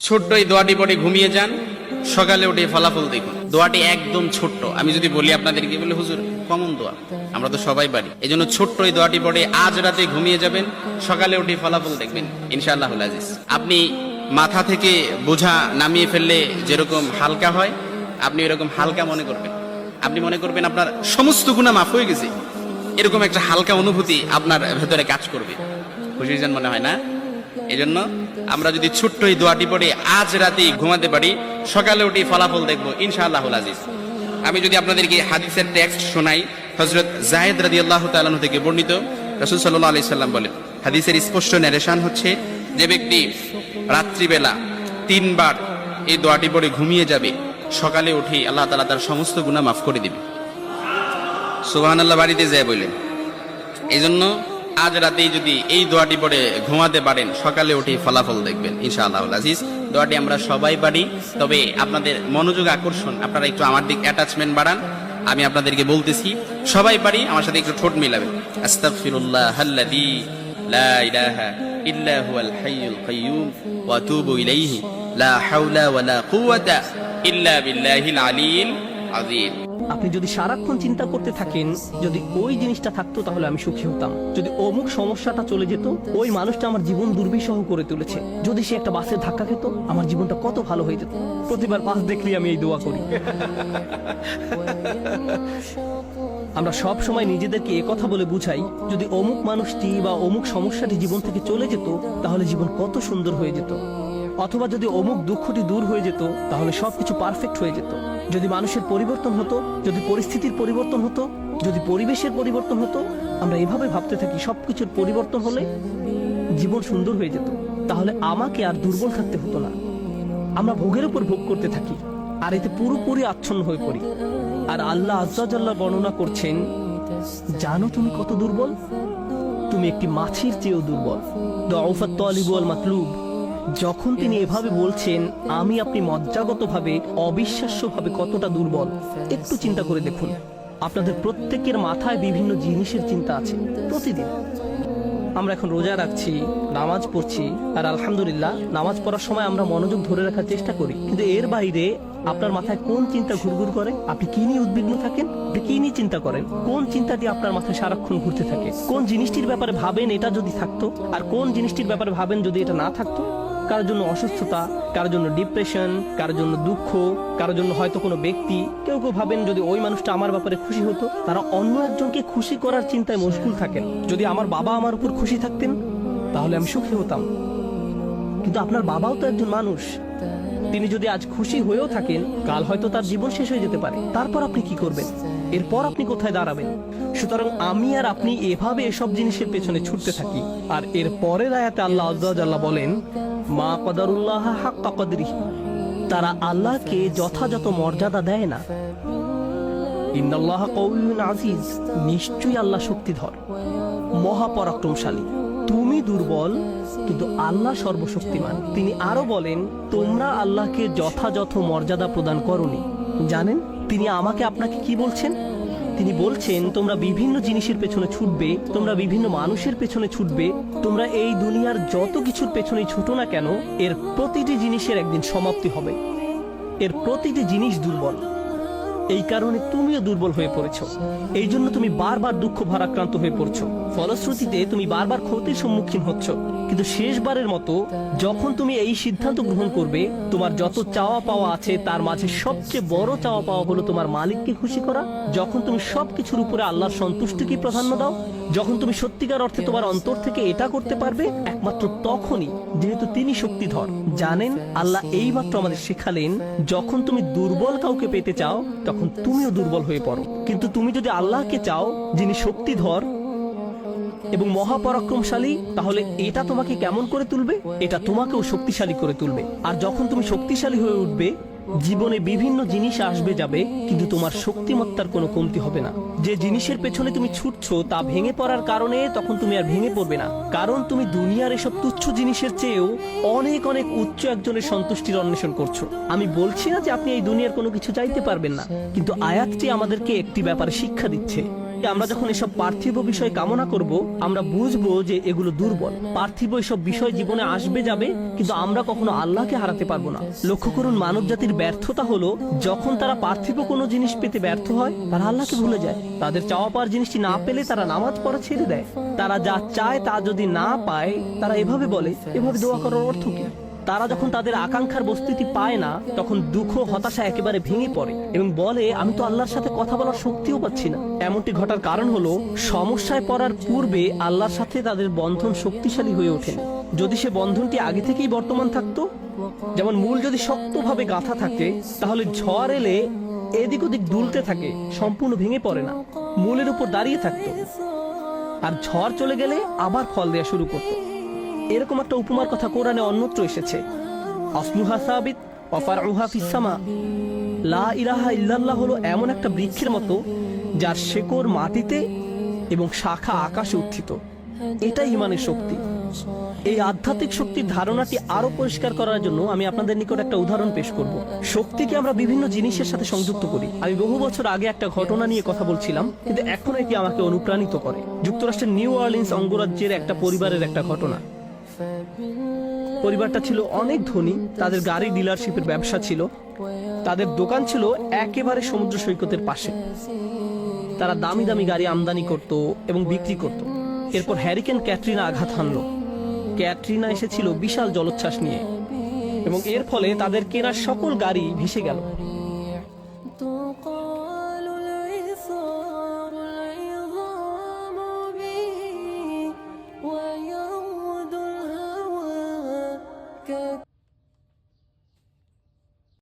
ছোট্ট এই দোয়াটি পড়ে ঘুমিয়ে যান, সকালে উঠে ফলাফল দেখুন। দোয়াটি একদম ছোট্ট, আমি যদি বলি আপনাদেরকে বলে হুজুর কমন দোয়া, আমরা তো সবাই পারি। এই জন্য ছোট্ট এই দোয়াটি পড়ে আজ রাতে ঘুমিয়ে যাবেন, সকালে উঠে ফলাফল দেখবেন ইনশাআল্লাহুল আজিজ। আপনি মাথা থেকে বোঝা নামিয়ে ফেললে যেরকম হালকা হয়, আপনি এরকম হালকা মনে করবেন। আপনি মনে করবেন আপনার সমস্ত গুনাহ মাফ হয়ে গেছে, এরকম একটা হালকা অনুভূতি আপনার ভেতরে কাজ করবে। খুশির জন্য মনে হয় না? এই জন্য আমরা যদি ছোট্ট এই দোয়াটি পড়ে আজ রাতে ঘুমাতে পারি, সকালে উঠে ফলাফল দেখবো ইনশাআল্লাহুল আজিজ। আমি যদি আপনাদেরকে হাদিসের টেক্সট শোনাই, হযরত যায়েদ রাদিয়াল্লাহু তাআলা আনহু থেকে বর্ণিত, রাসূল সাল্লাল্লাহু আলাইহি সাল্লাম বলেন, হাদিসের স্পষ্ট ন্যারেশন হচ্ছে, যে ব্যক্তি রাত্রিবেলা 3 বার এই দোয়াটি পড়ে ঘুমিয়ে যাবে, সকালে উঠে আল্লাহ তাআলা তার সমস্ত গুনাহ মাফ করে দিবে। সুবহানাল্লাহ বাড়িতে যায় বলেন। এই জন্য আজ রাতেই যদি এই দোয়াটি পড়ে ঘুমাতে পারেন, সকালে উঠে ফলাফল দেখবেন ইনশাআল্লাহুল আজিজ। দোয়াটি আমরা সবাই পারি, তবে আপনাদের মনোযোগ আকর্ষণ, আপনারা একটু আমার দিক অ্যাটাচমেন্ট বাড়ান। আমি আপনাদেরকে বলতেছি, সবাই পারি, আমার সাথে একটু ঠোঁট মিলাবেন। আস্তাগফিরুল্লাহাল্লাযী লা ইলাহা ইল্লা হুয়াল হাইয়ুল কাইয়্যুম ওয়া আতুবু ইলাইহি লা হাওলা ওয়ালা কুওয়াতা ইল্লা বিল্লাহিল আলিয়্যিল আযীম। আপনি যদি সারাক্ষণ চিন্তা করতে থাকেন, যদি ওই জিনিসটা থাকতো তাহলে আমি সুখী হতাম, যদি অমুক সমস্যাটা চলে যেত, ওই মানুষটা আমার জীবন দুর্বিষহ করে তুলেছে, যদি সে একটা বাসের ধাক্কা খেত, আমার জীবনটা কত ভালো হয়ে যেত। প্রতিবার বাস দেখলেই আমি এই দোয়া করি। আমরা সব সময় নিজেদেরকে একথা বলে বুঝাই, যদি অমুক মানুষটি বা অমুক সমস্যাটি জীবন থেকে চলে যেত, তাহলে জীবন কত সুন্দর হয়ে যেত। অথবা যদি অমুক দুঃখটি দূর হয়ে যেত, তাহলে সবকিছু পারফেক্ট হয়ে যেত। যদি মানুষের পরিবর্তন হতো, যদি পরিস্থিতির পরিবর্তন হতো, যদি পরিবেশের পরিবর্তন হতো, আমরা এভাবে ভাবতে থাকি সবকিছুর পরিবর্তন হলে জীবন সুন্দর হয়ে যেত, তাহলে আমাকে আর দুর্বল থাকতে হতো না। আমরা ভোগের উপর ভোগ করতে থাকি আর এতে পুরোপুরি আচ্ছন্ন হয়ে পড়ি। আর আল্লাহ আজ্জা জাল্লাহ বর্ণনা করছেন, জানো তুমি কত দুর্বল? তুমি একটি মাছির চেয়েও দুর্বল। দুআফাত তালিব ওয়াল মাতলুব। যখন তিনি এভাবে বলছেন, আমি আপনি মজ্জাগতভাবে অবিশ্বাস্যভাবে কতটা দুর্বল, একটু চিন্তা করে দেখুন। আপনাদের প্রত্যেকের মাথায় বিভিন্ন জিনিসের চিন্তা আছে প্রতিদিন। আমরা এখন রোজা রাখছি, নামাজ পড়ছি, আর আলহামদুলিল্লাহ নামাজ পড়ার সময় আমরা মনোযোগ ধরে রাখার চেষ্টা করি, কিন্তু এর বাইরে আপনার মাথায় কোন চিন্তা ঘুরঘুর করে? আপনি কি নিয়ে উদ্বিগ্ন থাকেন? আপনি কি নিয়ে চিন্তা করেন? কোন চিন্তাটি আপনার মাথায় সারাক্ষণ ঘুরতে থাকে? কোন জিনিসটির ব্যাপারে ভাবেন এটা যদি থাকতো, আর কোন জিনিসটির ব্যাপারে ভাবেন যদি এটা না থাকতো? কারোর জন্য অসুস্থতা, কারোর জন্য ডিপ্রেশন, কারোর জন্য দুঃখ, কারোর জন্য হয়তো কোনো ব্যক্তি। কেউ কেউ ভাবেন যদি ওই মানুষটা আমার ব্যাপারে খুশি হতো। তারা অন্য একজনকে খুশি করার চিন্তায় মশগুল থাকেন। যদি আমার বাবা আমার উপর খুশি থাকতেন, তাহলে আমি সুখী হতাম। কিন্তু আপনার বাবাও তো একজন মানুষ, তিনি যদি আজ খুশি হয়েও থাকেন, কাল হয়তো তার জীবন শেষ হয়ে যেতে পারে। তারপর আপনি কি করবেন? এরপর আপনি কোথায় দাঁড়াবেন? সুতরাং আমি আর আপনি এভাবে এসব জিনিসের পেছনে ছুটতে থাকি। আর এর পরের আয়াতে আল্লাহ আজ্জা জাল্লাহ বলেন, মা কদারুল্লাহ হাক্কা কদরিহি। তারা আল্লাহকে যথাযথ মর্যাদা দেয় না। ইন্নাল্লাহ কাউইয়ুন আজিজ। নিশ্চয়ই আল্লাহ শক্তিধর, মহাপরাক্রমশালী। তুমি দুর্বল, কিন্তু আল্লাহ সর্বশক্তিমান। তিনি আরো বলেন, তোমরা আল্লাহকে যথাযথ মর্যাদা প্রদান করোনি। জানেন তিনি আমাকে আপনাকে কি বলছেন? তিনি বলছেন, তোমরা বিভিন্ন জিনিসের পেছনে ছুটবে, তোমরা বিভিন্ন মানুষের পেছনে ছুটবে, তোমরা এই দুনিয়ার যত কিছুর পেছনেই ছুটো না কেন, এর প্রতিটি জিনিসের একদিন সমাপ্তি হবে। এর প্রতিটি জিনিস দুর্বল। এই কারণে তুমিও দুর্বল হয়ে পড়েছ। এই জন্য তুমি বারবার দুঃখ ভারাক্রান্ত হয়ে পড়ছো। ফলশ্রুতিতে তুমি বারবার ক্ষতির সম্মুখীন হচ্ছ। কিন্তু শেষবারের মতো যখন তুমি এই সিদ্ধান্ত গ্রহণ করবে, তোমার যত চাওয়া পাওয়া আছে তার মাঝে সবচেয়ে বড় চাওয়া পাওয়া হলো তোমার মালিককে খুশি করা। যখন তুমি সবকিছুর উপরে আল্লাহর সন্তুষ্টিকে প্রাধান্য দাও, যখন তুমি সত্যিকার অর্থে তোমার অন্তর থেকে এটা করতে পারবে, একমাত্র তখনই, যেহেতু তিনি শক্তিধর। জানেন আল্লাহ এইমাত্র আমাদের শেখালেন, যখন তুমি দুর্বল কাউকে পেতে চাও, তখন তুমিও দুর্বল হয়ে পড়ো। কিন্তু তুমি যদি আল্লাহকে চাও, যিনি শক্তিধর এবং মহাপরাক্রমশালী, তাহলে এটা তোমাকে কেমন করে তুলবে? এটা তোমাকেও শক্তিশালী করে তুলবে। আর যখন তুমি শক্তিশালী হয়ে উঠবে, জীবনে বিভিন্ন জিনিস আসবে যাবে, কিন্তু তোমার শক্তিমত্তার কোনো কমতি হবে না। যে জিনিসের পেছনে তুমি ছুটছো তা ভেঙে পড়ার কারণে তখন তুমি আর ভেঙে পড়বে না, কারণ তুমি দুনিয়ার এসব তুচ্ছ জিনিসের চেয়েও অনেক অনেক উচ্চ একজনের সন্তুষ্টির অন্বেষণ করছো। আমি বলছি না যে আপনি এই দুনিয়ার কোনো কিছু চাইতে পারবেন না, কিন্তু আয়াতটি আমাদেরকে একটি ব্যাপারে শিক্ষা দিচ্ছে, আমরা যখন এসব পার্থিব বিষয় কামনা করব, আমরা বুঝবো যে এগুলো দুর্বল। পার্থিব এসব বিষয় জীবনে আসবে যাবে, কিন্তু আমরা কখনো আল্লাহকে হারাতে পারবো না। লক্ষ্য করুন, মানব জাতির ব্যর্থতা হলো যখন তারা পার্থিব কোনো জিনিস পেতে ব্যর্থ হয়, তারা আল্লাহকে ভুলে যায়। তাদের চাওয়া পাওয়ার জিনিসটি না পেলে তারা নামাজ পড়া ছেড়ে দেয়। তারা যা চায় তা যদি না পায়, তারা এভাবে বলে, এভাবে দোয়া করার অর্থ কি? তারা যখন তাদের আকাঙ্ক্ষার বস্তুটি পায় না, তখন দুঃখ হতাশা একেবারে ভেঙে পড়ে এবং বলে, আমি তো আল্লাহর সাথে কথা বলার শক্তিও পাচ্ছি না। এমনটি ঘটার কারণ হলো সমস্যায় পড়ার পূর্বে আল্লাহর সাথে তাদের বন্ধন শক্তিশালী হয়ে ওঠেনি। যদি সে বন্ধনটি আগে থেকেই বর্তমান থাকতো, যেমন মূল যদি শক্তভাবে গাঁথা থাকে, তাহলে ঝড় এলে এদিক ওদিক দুলতে থাকে, সম্পূর্ণ ভেঙে পড়ে না, মূলের উপর দাঁড়িয়ে থাকতো। আর ঝড় চলে গেলে আবার ফল দেওয়া শুরু করতো। এরকম একটা উপমার কথা কোরআনে অন্যত্র এসেছে, আসলুহা সাবিত ওয়া ফারউহা ফিস সামা। লা ইলাহা ইল্লাল্লাহ হলো এমন একটা বৃক্ষের মতো যার শেকড় মাটিতে এবং শাখা আকাশে উত্থিত। এটাই ঈমানের শক্তি। এই আধ্যাত্মিক শক্তির ধারণাটি আরো পরিষ্কার করার জন্য আমি আপনাদের নিকট একটা উদাহরণ পেশ করব। শক্তিকে আমরা বিভিন্ন জিনিসের সাথে সংযুক্ত করি। আমি বহু বছর আগে একটা ঘটনা নিয়ে কথা বলছিলাম, কিন্তু এখন এটি আমাকে অনুপ্রাণিত করে। যুক্তরাষ্ট্রের নিউ অরলিন্স অঙ্গরাজ্যের একটা পরিবারের একটা ঘটনা। পরিবারটা ছিল অনেক ধনী, তাদের গাড়ি ডিলারশিপের ব্যবসা ছিল, তাদের দোকান ছিল একেবারে সমুদ্র সৈকতের পাশে। তারা দামি দামি গাড়ি আমদানি করত এবং বিক্রি করত। এরপর হ্যারিকেন ক্যাটরিনা আঘাত হানল। ক্যাটরিনা এসেছিল বিশাল জলোচ্ছ্বাস নিয়ে এবং এর ফলে তাদের কেনা সকল গাড়ি ভেসে গেল।